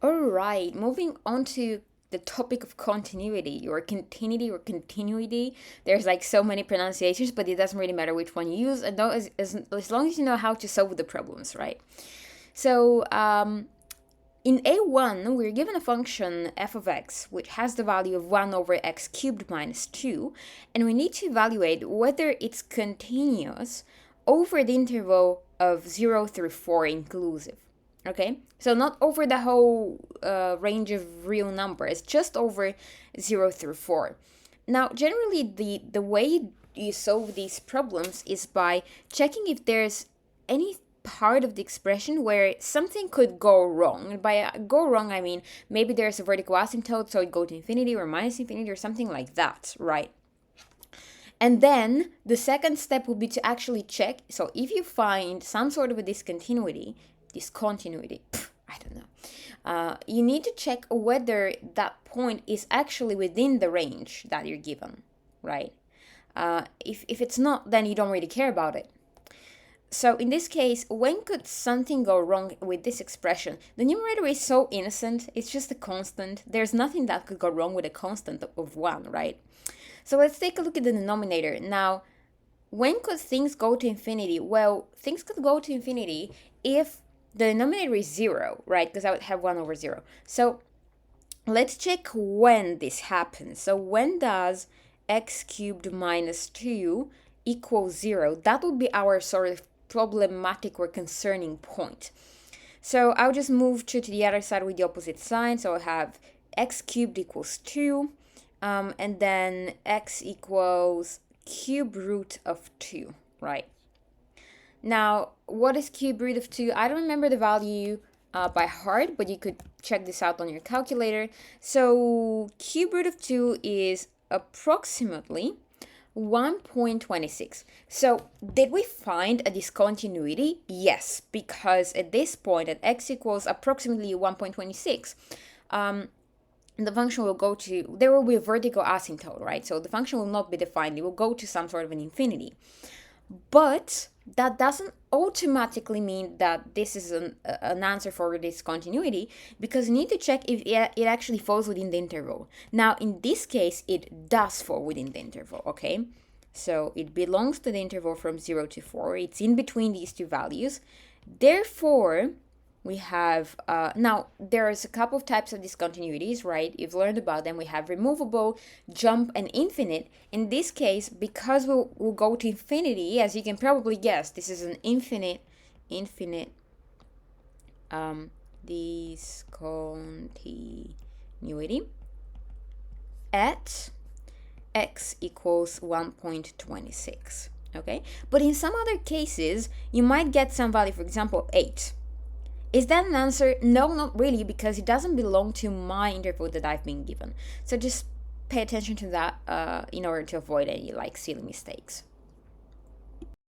All right, moving on to the topic of continuity or continuity or continuity. There's like so many pronunciations, but it doesn't really matter which one you use, and as long as you know how to solve the problems, right? So in A1, we're given a function f of x, which has the value of 1 over x cubed minus 2, and we need to evaluate whether it's continuous over the interval of 0 through 4 inclusive. Okay, so not over the whole range of real numbers, just over 0 through 4. Now, generally, the way you solve these problems is by checking if there's any part of the expression where something could go wrong. And by go wrong, I mean maybe there's a vertical asymptote, so it go to infinity or minus infinity or something like that, right? And then the second step will be to actually check. So if you find some sort of a discontinuity, I don't know. You need to check whether that point is actually within the range that you're given, right? If it's not, then you don't really care about it. So in this case, when could something go wrong with this expression? The numerator is so innocent, it's just a constant. There's nothing that could go wrong with a constant of 1, right? So let's take a look at the denominator. Now, when could things go to infinity? Well, things could go to infinity if the denominator is 0, right? Because I would have 1 over 0. So let's check when this happens. So when does x cubed minus 2 equal 0? That would be our sort of problematic or concerning point. So I'll just move to the other side with the opposite sign. So I have x cubed equals 2, and then x equals cube root of 2, right? Now, what is cube root of 2? I don't remember the value by heart, but you could check this out on your calculator. So cube root of 2 is approximately 1.26. So did we find a discontinuity? Yes, because at this point at x equals approximately 1.26, the function will go to, there will be a vertical asymptote, right? So the function will not be defined. It will go to some sort of an infinity. But that doesn't automatically mean that this is an answer for discontinuity, because you need to check if it actually falls within the interval. Now, in this case, it does fall within the interval, okay? So it belongs to the interval from 0 to 4. It's in between these two values. Therefore, we have, now there's a couple of types of discontinuities, right? You've learned about them. We have removable, jump, and infinite. In this case, because we'll go to infinity, as you can probably guess, this is an infinite discontinuity at x equals 1.26, okay? But in some other cases, you might get some value, for example, 8. Is that an answer? No, not really, because it doesn't belong to my interval that I've been given. So just pay attention to that in order to avoid any like silly mistakes.